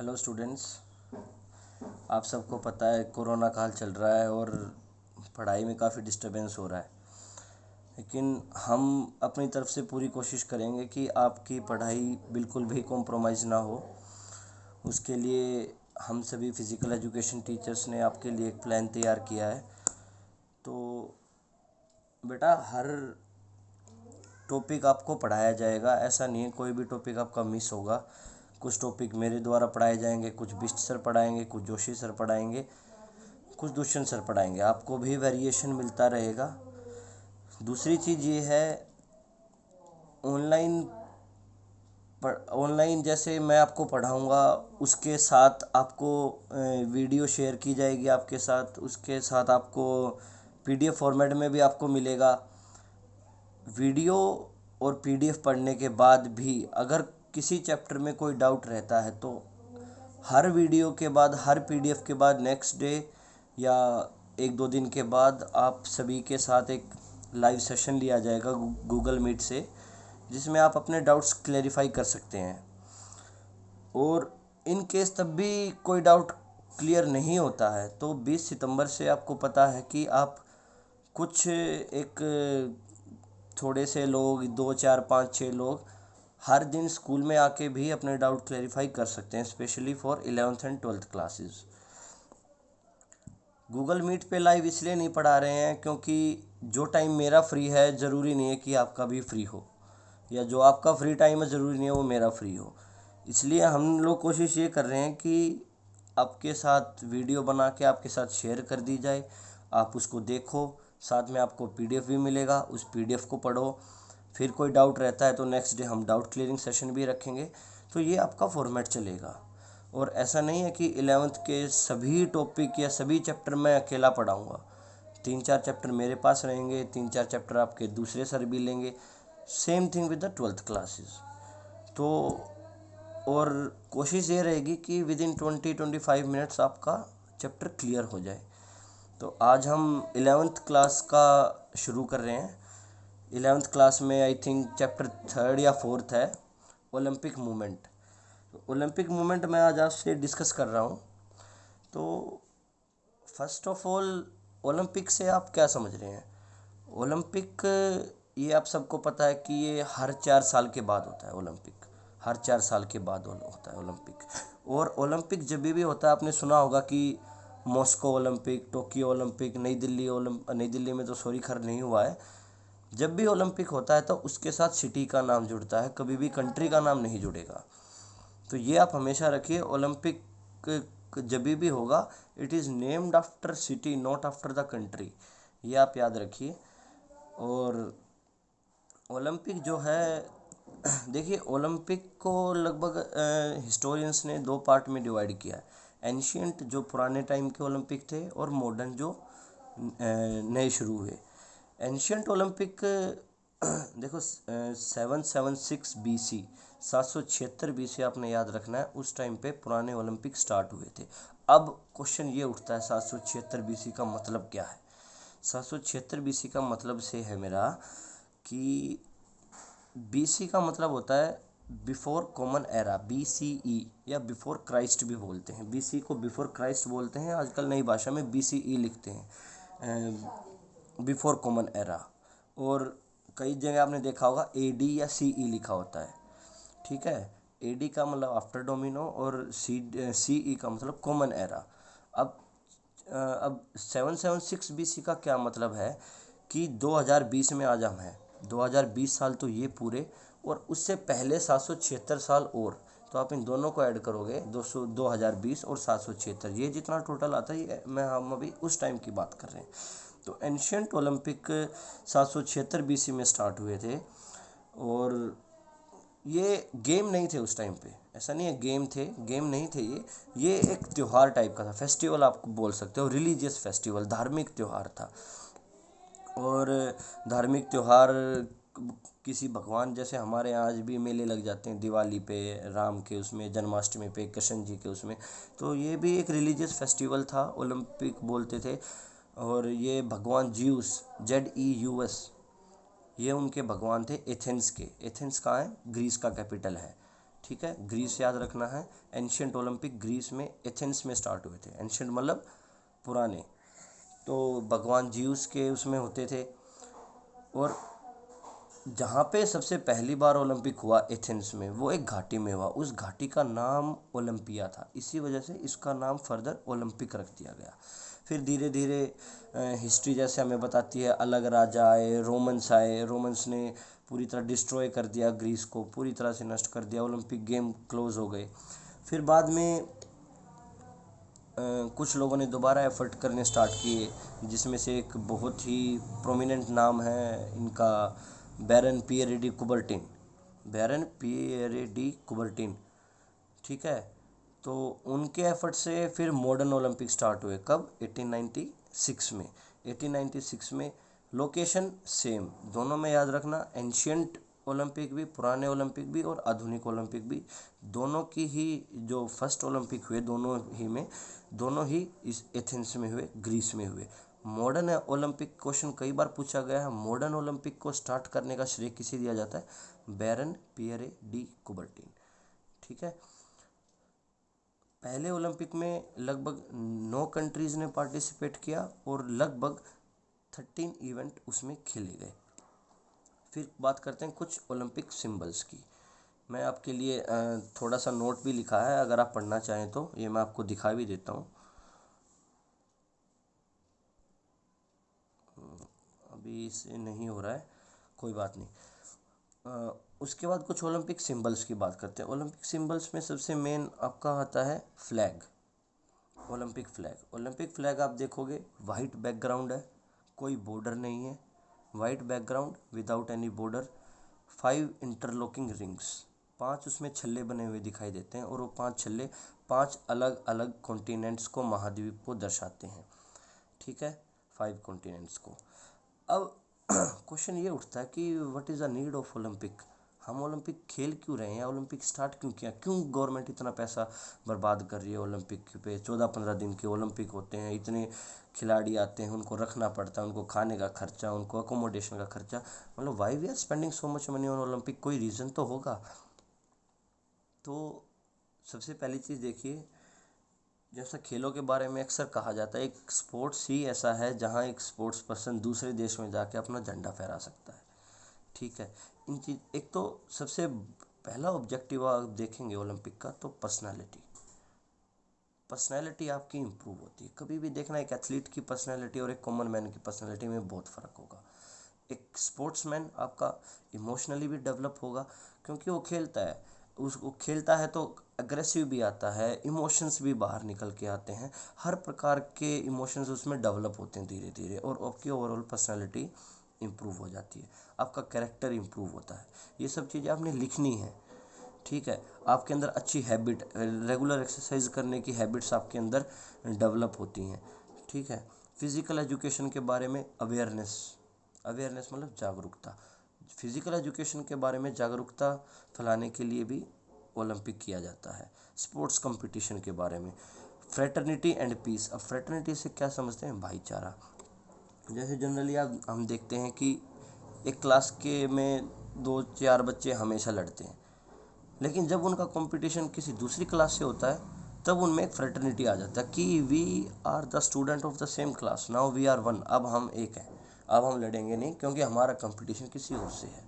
Hello students. आप सबको पता है कोरोना काल चल रहा है और पढ़ाई में काफ़ी डिस्टरबेंस हो रहा है। लेकिन हम अपनी तरफ से पूरी कोशिश करेंगे कि आपकी पढ़ाई बिल्कुल भी कॉम्प्रोमाइज़ ना हो। उसके लिए हम सभी फ़िज़िकल एजुकेशन टीचर्स ने आपके लिए एक प्लान तैयार किया है। तो बेटा, हर टॉपिक आपको पढ़ाया जाएगा, ऐसा नहीं है कोई भी टॉपिक आपका मिस होगा। कुछ टॉपिक मेरे द्वारा पढ़ाए जाएंगे, कुछ बिष्ट सर पढ़ाएंगे, कुछ जोशी सर पढ़ाएंगे, कुछ दुष्यंत सर पढ़ाएंगे। आपको भी वेरिएशन मिलता रहेगा। दूसरी चीज़ ये है, ऑनलाइन ऑनलाइन जैसे मैं आपको पढ़ाऊँगा, उसके साथ आपको वीडियो शेयर की जाएगी आपके साथ, उसके साथ आपको पीडीएफ फॉर्मेट में भी आपको मिलेगा। वीडियो और पीडीएफ पढ़ने के बाद भी अगर किसी चैप्टर में कोई डाउट रहता है तो हर वीडियो के बाद, हर पीडीएफ के बाद नेक्स्ट डे या एक दो दिन के बाद आप सभी के साथ एक लाइव सेशन लिया जाएगा गूगल मीट से, जिसमें आप अपने डाउट्स क्लेरिफाई कर सकते हैं। और इन केस तब भी कोई डाउट क्लियर नहीं होता है तो 20 सितंबर से आपको पता है कि आप कुछ एक थोड़े से लोग, 2 4 5 6 लोग हर दिन स्कूल में आके भी अपने डाउट क्लेरिफाई कर सकते हैं, specially for 11th and 12th classes. Google meet पे लाइव इसलिए नहीं पढ़ा रहे हैं क्योंकि जो टाइम मेरा फ्री है ज़रूरी नहीं है कि आपका भी फ्री हो, या जो आपका फ्री टाइम है ज़रूरी नहीं है वो मेरा फ्री हो। इसलिए हम लोग कोशिश ये कर रहे हैं कि आपके साथ वीडियो बना के आपके साथ शेयर कर दी जाए, आप उसको देखो, साथ में आपको पीडीएफ भी मिलेगा, उस पीडीएफ को पढ़ो। फिर कोई डाउट रहता है तो नेक्स्ट डे हम डाउट क्लियरिंग सेशन भी रखेंगे। तो ये आपका फॉर्मेट चलेगा। और ऐसा नहीं है कि 11th के सभी टॉपिक या सभी चैप्टर मैं अकेला पढ़ाऊँगा। 3 4 चैप्टर मेरे पास रहेंगे, 3 4 चैप्टर आपके दूसरे सर भी लेंगे। Same thing with the 12th classes. तो और कोशिश ये रहेगी कि विद इन 20-25 मिनट्स आपका चैप्टर क्लियर हो जाए। तो आज हम 11th क्लास का शुरू कर रहे हैं। 11th क्लास में आई थिंक चैप्टर 3rd या 4th है, ओलंपिक मूवमेंट। ओलंपिक मूवमेंट मैं आज आपसे डिस्कस कर रहा हूँ। तो फर्स्ट ऑफ ऑल, ओलंपिक से आप क्या समझ रहे हैं? ओलंपिक, ये आप सबको पता है कि ये हर 4 साल के बाद होता है। ओलंपिक हर 4 साल के बाद होता है ओलंपिक। और ओलंपिक जब भी होता है, आपने सुना होगा कि मॉस्को ओलंपिक, टोक्यो ओलंपिक, नई दिल्ली में तो सॉरी खैर नहीं हुआ है। जब भी ओलंपिक होता है तो उसके साथ सिटी का नाम जुड़ता है, कभी भी कंट्री का नाम नहीं जुड़ेगा। तो ये आप हमेशा रखिए, ओलंपिक जब भी होगा it is named after city, not after the country. ये आप याद रखिए। और ओलंपिक जो है, देखिए ओलंपिक को लगभग हिस्टोरियंस ने 2 पार्ट में डिवाइड किया है। एंशियंट जो पुराने टाइम के ओलंपिक थे, और मॉडर्न जो नए शुरू हुए। एंशियंट ओलंपिक देखो, 776 BC, 776 BC आपने याद रखना है, उस टाइम पे पुराने ओलंपिक स्टार्ट हुए थे। अब क्वेश्चन ये उठता है, 776 BC का मतलब क्या है? 776 BC का मतलब से है मेरा कि BC का मतलब होता है बिफोर कॉमन एरा, BCE, या बिफोर क्राइस्ट भी बोलते हैं। BC को बिफोर क्राइस्ट बोलते हैं, आजकल नई भाषा में BCE लिखते हैं, बिफोर कॉमन एरा। और कई जगह आपने देखा होगा AD या CE लिखा होता है, ठीक है। AD का मतलब आफ्टर डोमिनो, और CE का मतलब कॉमन एरा। अब 776 BC का क्या मतलब है कि 2020 में आज हम हैं, 2020 साल तो ये पूरे, और उससे पहले 776 साल और। तो आप इन दोनों को ऐड करोगे, 2020 और 776, ये जितना टोटल आता है, ये हम अभी उस टाइम की बात कर रहे हैं। तो एंशियंट ओलंपिक 776 BC में स्टार्ट हुए थे। और ये गेम नहीं थे उस टाइम पे, ऐसा नहीं है गेम थे, गेम नहीं थे ये एक त्यौहार टाइप का था, फेस्टिवल आप बोल सकते हो, रिलीजियस फेस्टिवल, धार्मिक त्यौहार था। और धार्मिक त्यौहार, किसी भगवान, जैसे हमारे यहाँ आज भी मेले लग जाते हैं दिवाली पे, राम के उसमें, जन्माष्टमी पे कृष्ण जी के उसमें, तो ये भी एक रिलीजियस फेस्टिवल था, ओलंपिक बोलते थे। और ये भगवान ज्यूस, ZEUS, ये उनके भगवान थे, एथेंस के। एथेंस कहाँ है? ग्रीस का कैपिटल है। ठीक है, ग्रीस याद रखना है। एंशियंट ओलंपिक ग्रीस में एथेंस में स्टार्ट हुए थे। एंशियंट मतलब पुराने, तो भगवान जीउस के उसमें होते थे। और जहाँ पे सबसे पहली बार ओलंपिक हुआ एथेंस में, वो एक घाटी में हुआ। उस घाटी का नाम ओलंपिया था, इसी वजह से इसका नाम फर्दर ओलंपिक रख दिया गया। फिर धीरे धीरे हिस्ट्री जैसे हमें बताती है, अलग राजा आए, रोमन्स आए, रोमन्स ने पूरी तरह डिस्ट्रॉय कर दिया ग्रीस को, पूरी तरह से नष्ट कर दिया, ओलंपिक गेम क्लोज हो गए। फिर बाद में कुछ लोगों ने दोबारा एफर्ट करने स्टार्ट किए, जिसमें से एक बहुत ही प्रोमिनेंट नाम है इनका, बैरन पियरे डी कुबर्टिन। बैरन पियरे डी कुबर्टिन, ठीक है। तो उनके एफर्ट से फिर मॉडर्न ओलंपिक स्टार्ट हुए। कब? 1896 में। 1896 में लोकेशन सेम, दोनों में याद रखना, एंशियंट ओलंपिक भी, पुराने ओलंपिक भी और आधुनिक ओलंपिक भी, दोनों की ही जो फर्स्ट ओलंपिक हुए दोनों ही इस एथेंस में हुए, ग्रीस में हुए। मॉडर्न ओलंपिक क्वेश्चन कई बार पूछा गया है। मॉडर्न ओलंपिक को स्टार्ट करने का श्रेय किसे दिया जाता है? बैरन पियरे डी कुबर्टिन, ठीक है। पहले ओलंपिक में लगभग 9 कंट्रीज़ ने पार्टिसिपेट किया और लगभग 13 इवेंट उसमें खेले गए। फिर बात करते हैं कुछ ओलंपिक सिंबल्स की। मैं आपके लिए थोड़ा सा नोट भी लिखा है, अगर आप पढ़ना चाहें तो ये मैं आपको दिखा भी देता हूँ। अभी इसे नहीं हो रहा है, कोई बात नहीं। उसके बाद कुछ ओलंपिक सिंबल्स की बात करते हैं। ओलंपिक सिंबल्स में सबसे मेन आपका आता है flag, Olympic flag. Olympic flag आप देखोगे वाइट बैकग्राउंड है, कोई बॉर्डर नहीं है, white background without any border, 5 interlocking rings, 5 उसमें छल्ले बने हुए दिखाई देते हैं, और वो 5 छल्ले 5 अलग अलग कॉन्टिनेंट्स को, महाद्वीप को दर्शाते हैं, ठीक है, 5 कॉन्टिनेंट्स को। अब क्वेश्चन ये उठता है कि what is the need of Olympic, हम ओलंपिक खेल क्यों रहे हैं, या ओलंपिक स्टार्ट क्यों किया, क्यों गवर्नमेंट इतना पैसा बर्बाद कर रही है ओलंपिक पे। 14-15 दिन के ओलंपिक होते हैं, इतने खिलाड़ी आते हैं, उनको रखना पड़ता है, उनको खाने का खर्चा, उनको अकोमोडेशन का खर्चा, मतलब why we are spending so much money on Olympic, कोई रीज़न तो होगा। तो सबसे पहली चीज़ देखिए, जैसा खेलों के बारे में अक्सर कहा जाता है, एक स्पोर्ट्स ही ऐसा है जहाँ एक स्पोर्ट्स पर्सन दूसरे देश में जाके अपना झंडा फहरा सकता है, ठीक है। इन चीज एक तो सबसे पहला ऑब्जेक्टिव आप देखेंगे ओलंपिक का, तो पर्सनालिटी, पर्सनालिटी आपकी इम्प्रूव होती है। कभी भी देखना, एक एथलीट की पर्सनालिटी और एक कॉमन मैन की पर्सनालिटी में बहुत फ़र्क होगा। एक स्पोर्ट्समैन आपका इमोशनली भी डेवलप होगा, क्योंकि वो खेलता है, उसको खेलता है तो अग्रेसिव भी आता है, इमोशंस भी बाहर निकल के आते हैं, हर प्रकार के इमोशंस उसमें डेवलप होते हैं धीरे धीरे, और आपकी ओवरऑल पर्सनालिटी इम्प्रूव हो जाती है, आपका कैरेक्टर इम्प्रूव होता है। ये सब चीज़ें आपने लिखनी है, ठीक है। आपके अंदर अच्छी हैबिट, रेगुलर एक्सरसाइज करने की हैबिट्स आपके अंदर डेवलप होती हैं, ठीक है। फिज़िकल एजुकेशन के बारे में अवेयरनेस, अवेयरनेस मतलब जागरूकता, फिज़िकल एजुकेशन के बारे में जागरूकता फैलाने के लिए भी ओलंपिक किया जाता है। स्पोर्ट्स कंपटीशन के बारे में, फ्रेटर्निटी एंड पीस। अब फ्रेटर्निटी से क्या समझते हैं? भाईचारा। जैसे जनरली आप हम देखते हैं कि एक क्लास के में 2-4 बच्चे हमेशा लड़ते हैं, लेकिन जब उनका कंपटीशन किसी दूसरी क्लास से होता है, तब उनमें एक फ्रेटर्निटी आ जाता है कि we are the student of the same class, now we are one, अब हम एक हैं, अब हम लड़ेंगे नहीं, क्योंकि हमारा कंपटीशन किसी और से है।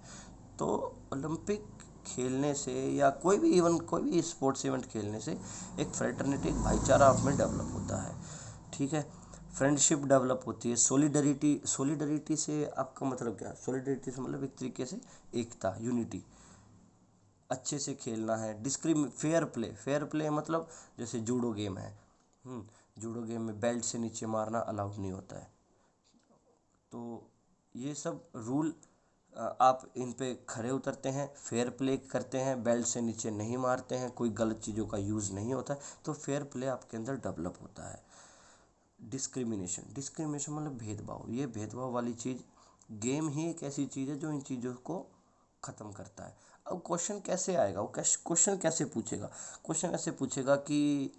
तो ओलंपिक खेलने से, या कोई भी स्पोर्ट्स इवेंट खेलने से, एक फ्रेटर्निटी, एक भाईचारा आप में डेवलप होता है, ठीक है। फ्रेंडशिप डेवलप होती है, सोलिडरिटी, सोलिडरिटी से आपका मतलब क्या है? सोलिडरिटी से मतलब एक तरीके से एकता, यूनिटी, अच्छे से खेलना है। फेयर प्ले, फेयर प्ले मतलब जैसे जूडो गेम है, जूडो गेम में बेल्ट से नीचे मारना अलाउड नहीं होता है। तो ये सब रूल आप इन पे खरे उतरते हैं, फेयर प्ले करते हैं, बेल्ट से नीचे नहीं मारते हैं, कोई गलत चीज़ों का यूज़ नहीं होता है, तो फेयर प्ले आपके अंदर डेवलप होता है। डिस्क्रिमिनेशन, डिस्क्रिमिनेशन मतलब भेदभाव, ये भेदभाव वाली चीज़, गेम ही एक ऐसी चीज़ है जो इन चीज़ों को ख़त्म करता है। अब क्वेश्चन कैसे आएगा, वो क्वेश्चन कैसे पूछेगा? क्वेश्चन ऐसे पूछेगा कि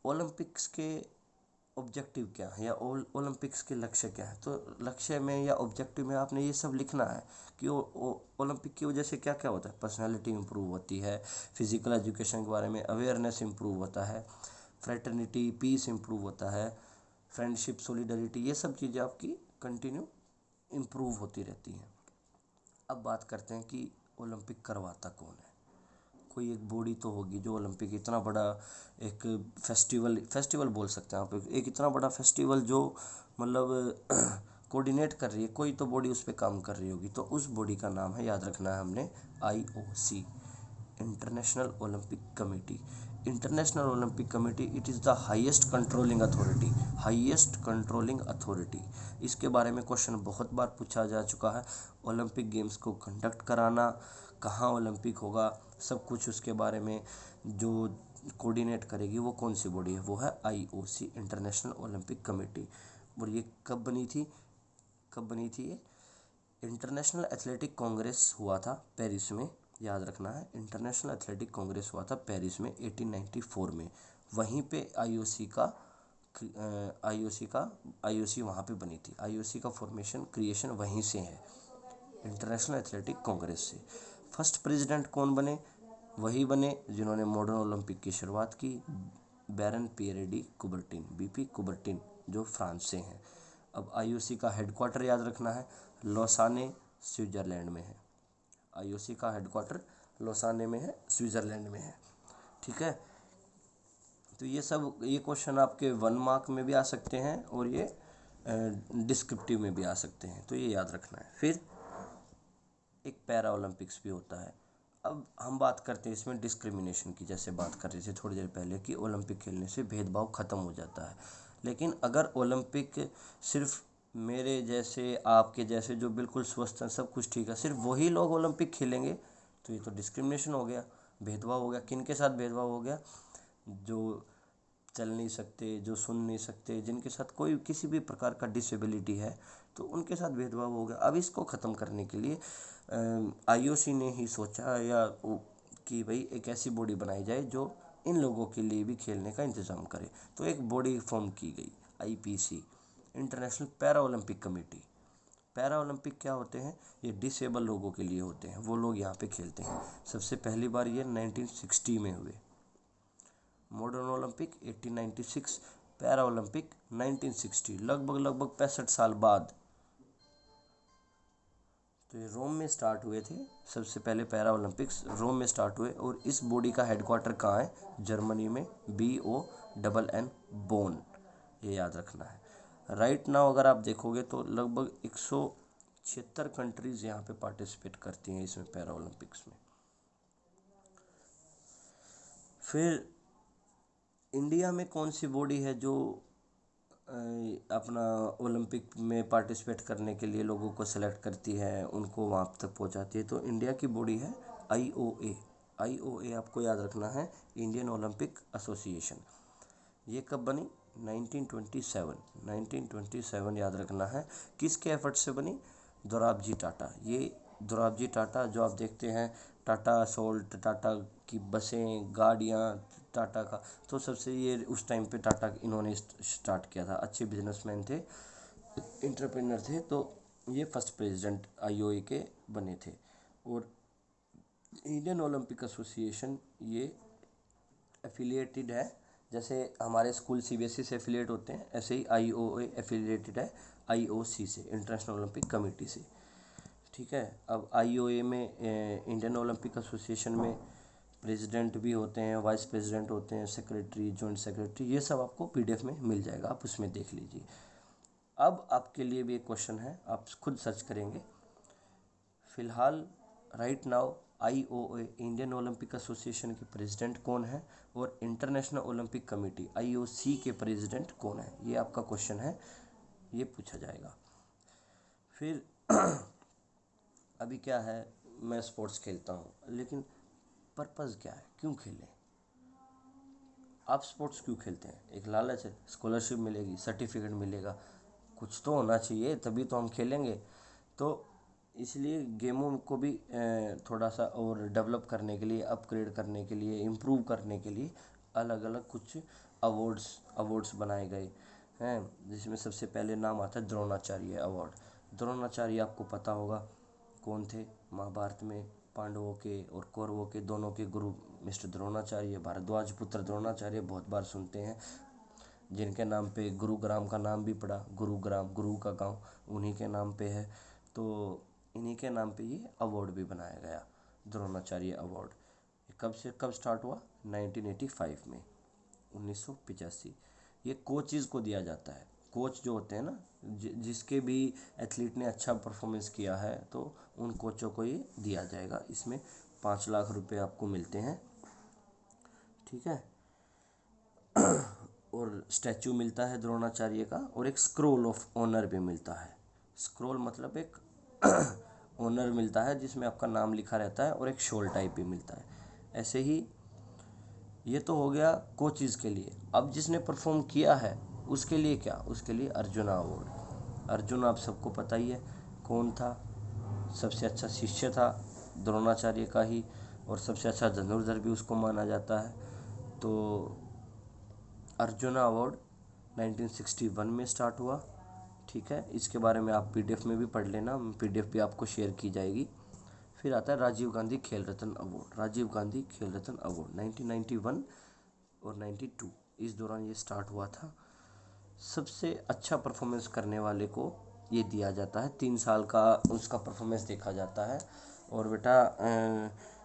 ओलंपिक्स के ऑब्जेक्टिव क्या है या ओलंपिक्स के लक्ष्य क्या है। तो लक्ष्य में या ऑब्जेक्टिव में आपने ये सब लिखना है कि ओलंपिक की वजह से क्या क्या होता है। पर्सनालिटी इंप्रूव होती है, फिजिकल एजुकेशन के बारे में अवेयरनेस इंप्रूव होता है, फ्रेटर्निटी पीस इंप्रूव होता है, फ्रेंडशिप सॉलिडरिटी, ये सब चीज़ें आपकी कंटिन्यू इम्प्रूव होती रहती हैं। अब बात करते हैं कि ओलंपिक करवाता कौन है। कोई एक बॉडी तो होगी जो ओलंपिक इतना बड़ा एक फेस्टिवल बोल सकते हैं आप, एक इतना बड़ा फेस्टिवल जो मतलब कोऑर्डिनेट कर रही है, कोई तो बॉडी उस पर काम कर रही होगी। तो उस बॉडी का नाम है, याद रखना है हमने, IOC, international Olympic committee. International Olympic committee it is the highest controlling authority, highest controlling authority. इसके बारे में क्वेश्चन बहुत बार पूछा जा चुका है। ओलंपिक गेम्स को कंडक्ट कराना, कहाँ ओलंपिक होगा, सब कुछ उसके बारे में जो कोऑर्डिनेट करेगी वो कौन सी बॉडी है, वो है IOC, इंटरनेशनल ओलंपिक कमेटी। और ये कब बनी थी, कब बनी थी ये? इंटरनेशनल एथलेटिक कांग्रेस हुआ था पेरिस में, याद रखना है, इंटरनेशनल एथलेटिक कांग्रेस हुआ था पेरिस में 1894 में। वहीं पे IOC वहाँ पे बनी थी। IOC का फॉर्मेशन क्रिएशन वहीं से है, इंटरनेशनल एथलेटिक कांग्रेस से। फर्स्ट प्रेसिडेंट कौन बने? वही बने जिन्होंने मॉडर्न ओलंपिक की शुरुआत की, Baron Pierre de Coubertin, BP Coubertin, जो फ्रांस से हैं। अब IOC का हेडक्वार्टर याद रखना है, लोसाने, स्विट्ज़रलैंड में है। IOC का हेडक्वार्टर लोसाने में है, स्विट्ज़रलैंड में है। ठीक है, तो ये क्वेश्चन आपके 1 मार्क में भी आ सकते हैं और ये डिस्क्रिप्टिव में भी आ सकते हैं, तो ये याद रखना है। फिर एक पैरा ओलंपिक्स भी होता है। अब हम बात करते हैं इसमें डिस्क्रिमिनेशन की, जैसे बात कर रहे थे थोड़ी देर पहले कि ओलंपिक खेलने से भेदभाव ख़त्म हो जाता है। लेकिन अगर ओलंपिक सिर्फ मेरे जैसे, आपके जैसे जो बिल्कुल स्वस्थ हैं, सब कुछ ठीक है, सिर्फ वही लोग ओलंपिक खेलेंगे, तो ये तो डिस्क्रिमिनेशन हो गया, भेदभाव हो गया। किन के साथ भेदभाव हो गया? जो चल नहीं सकते, जो सुन नहीं सकते, जिनके साथ कोई किसी भी प्रकार का डिसेबिलिटी है, तो उनके साथ भेदभाव हो गया। अब इसको ख़त्म करने के लिए IOC ने ही सोचा कि भाई एक ऐसी बॉडी बनाई जाए जो इन लोगों के लिए भी खेलने का इंतज़ाम करे। तो एक बॉडी फॉर्म की गई, IPC, international para Olympic committee. Para Olympic क्या होते हैं? ये डिसेबल लोगों के लिए होते हैं, वो लोग यहाँ पे खेलते हैं। सबसे पहली बार ये 1960 में हुए। मॉडर्न ओलंपिक 1896, पैरा ओलंपिक 1960, लगभग 65 साल बाद। तो ये रोम में स्टार्ट हुए थे, सबसे पहले पैरा ओलंपिक्स रोम में स्टार्ट हुए। और इस बॉडी का हेडक्वार्टर कहाँ है? जर्मनी में, BONN, बोन, ये याद रखना है। राइट नाउ अगर आप देखोगे तो लगभग 176 कंट्रीज़ यहाँ पे पार्टिसिपेट करती हैं इसमें, पैरा ओलंपिक्स में। फिर इंडिया में कौन सी बॉडी है जो अपना ओलंपिक में पार्टिसिपेट करने के लिए लोगों को सेलेक्ट करती है, उनको वहाँ तक पहुँचाती है? तो इंडिया की बॉडी है IOA। IOA आपको याद रखना है, इंडियन ओलंपिक एसोसिएशन। ये कब बनी? 1927 याद रखना है। किसके एफर्ट से बनी? दोराबजी टाटा। ये दोराबजी टाटा जो आप देखते हैं, टाटा सोल्ट, टाटा की बसें, गाड़ियाँ, टाटा का, तो सबसे ये उस टाइम पे टाटा इन्होंने स्टार्ट किया था। अच्छे बिजनेसमैन थे, इंटरप्रेन्योर थे, तो ये फर्स्ट प्रेसिडेंट IOA के बने थे। और इंडियन ओलंपिक एसोसिएशन ये एफिलिएटेड है, जैसे हमारे स्कूल CBSE से एफिलिएट होते हैं, ऐसे ही IOA एफिलिएटेड है IOC से, इंटरनेशनल ओलंपिक कमेटी से। ठीक है, अब IOA में, इंडियन ओलंपिक एसोसिएशन में प्रेसिडेंट भी होते हैं, वाइस प्रेसिडेंट होते हैं, सेक्रेटरी, जॉइंट सेक्रेटरी, ये सब आपको PDF में मिल जाएगा, आप उसमें देख लीजिए। अब आपके लिए भी एक क्वेश्चन है, आप खुद सर्च करेंगे। फ़िलहाल right now IOA, Indian Olympic association के प्रेसिडेंट कौन है, और इंटरनेशनल ओलंपिक कमेटी IOC के प्रेसिडेंट कौन है, ये आपका क्वेश्चन है, ये पूछा जाएगा। फिर अभी क्या है, मैं स्पोर्ट्स खेलता हूँ, लेकिन पर्पज़ क्या है, क्यों खेलें? आप स्पोर्ट्स क्यों खेलते हैं? एक लालच है, स्कॉलरशिप मिलेगी, सर्टिफिकेट मिलेगा, कुछ तो होना चाहिए, तभी तो हम खेलेंगे। तो इसलिए गेमों को भी थोड़ा सा और डेवलप करने के लिए, अपग्रेड करने के लिए, इम्प्रूव करने के लिए अलग अलग कुछ अवार्ड्स बनाए गए। हैं, जिसमें सबसे पहले नाम आता है द्रोणाचार्य अवार्ड। द्रोणाचार्य आपको पता होगा कौन थे, महाभारत में पांडवों के और कौरवों के दोनों के गुरु मिस्टर द्रोणाचार्य, भारद्वाज पुत्र द्रोणाचार्य, बहुत बार सुनते हैं, जिनके नाम पे गुरुग्राम का नाम भी पड़ा। गुरुग्राम, गुरु का गांव, उन्हीं के नाम पे है। तो इन्हीं के नाम पे ये अवार्ड भी बनाया गया, द्रोणाचार्य अवार्ड। कब से कब स्टार्ट हुआ? 1985 में, 1985। ये कोचेज़ को दिया जाता है। कोच जो होते हैं ना, जिसके भी एथलीट ने अच्छा परफॉर्मेंस किया है तो उन कोचों को ये दिया जाएगा। इसमें 5 लाख रुपए आपको मिलते हैं, ठीक है। और स्टैचू मिलता है द्रोणाचार्य का, और एक स्क्रोल ऑफ ऑनर भी मिलता है। स्क्रोल मतलब एक ऑनर मिलता है जिसमें आपका नाम लिखा रहता है, और एक शॉल टाइप भी मिलता है। ऐसे ही ये तो हो गया कोचेज़ के लिए। अब जिसने परफॉर्म किया है उसके लिए क्या? उसके लिए अर्जुना अवार्ड। अर्जुन आप सबको पता ही है कौन था, सबसे अच्छा शिष्य था द्रोणाचार्य का ही, और सबसे अच्छा धनुर्धर भी उसको माना जाता है। तो अर्जुना अवार्ड 1961 में स्टार्ट हुआ, ठीक है। इसके बारे में आप पीडीएफ में भी पढ़ लेना, पीडीएफ भी आपको शेयर की जाएगी। फिर आता है राजीव गांधी खेल रत्न अवार्ड। राजीव गांधी खेल रत्न अवार्ड 1991 और 92, इस दौरान ये स्टार्ट हुआ था। सबसे अच्छा परफॉर्मेंस करने वाले को ये दिया जाता है, 3 साल का उसका परफॉर्मेंस देखा जाता है। और बेटा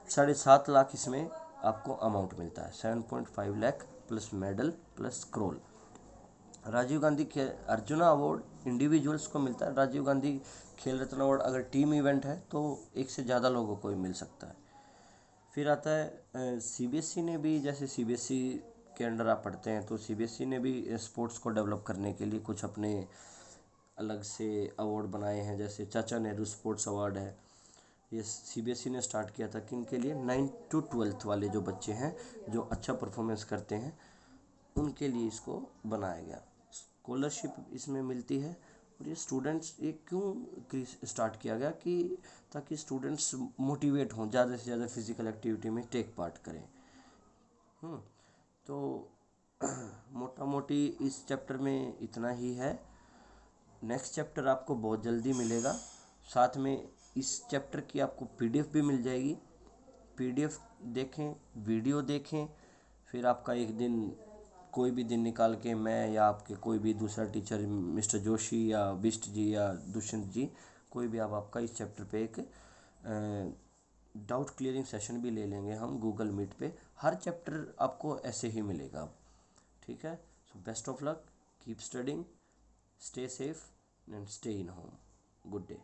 7.5 लाख इसमें आपको अमाउंट मिलता है, 7.5 lakh plus medal plus scroll. Rajiv Gandhi Arjuna award individuals को मिलता है। राजीव गांधी खेल रत्न अवार्ड अगर टीम इवेंट है तो एक से ज़्यादा लोगों को ही मिल सकता है। फिर आता है सीबीएसई ने भी, जैसे सीबीएसई के अंडर आप पढ़ते हैं तो सीबीएसई ने भी स्पोर्ट्स को डेवलप करने के लिए कुछ अपने अलग से अवार्ड बनाए हैं। जैसे चाचा नेहरू स्पोर्ट्स अवार्ड है, ये सीबीएसई ने स्टार्ट किया था। किन के लिए? 9th to 12th वाले जो बच्चे हैं जो अच्छा परफॉर्मेंस करते हैं उनके लिए इसको बनाया गया। स्कॉलरशिप इसमें मिलती है। और ये स्टूडेंट्स, ये क्यों स्टार्ट किया गया कि ताकि स्टूडेंट्स मोटिवेट हों, ज़्यादा से ज़्यादा फिजिकल एक्टिविटी में टेक पार्ट करें। तो मोटा मोटी इस चैप्टर में इतना ही है। नेक्स्ट चैप्टर आपको बहुत जल्दी मिलेगा, साथ में इस चैप्टर की आपको पीडीएफ भी मिल जाएगी। पीडीएफ देखें, वीडियो देखें, फिर आपका एक दिन, कोई भी दिन निकाल के मैं या आपके कोई भी दूसरा टीचर, मिस्टर जोशी या बिष्ट जी या दुष्यंत जी, कोई भी आप आपका इस चैप्टर पे एक डाउट क्लियरिंग सेशन भी ले लेंगे हम गूगल मीट पे। हर चैप्टर आपको ऐसे ही मिलेगा अब, ठीक है। So best of luck, keep studying, stay safe and stay in home. Good day.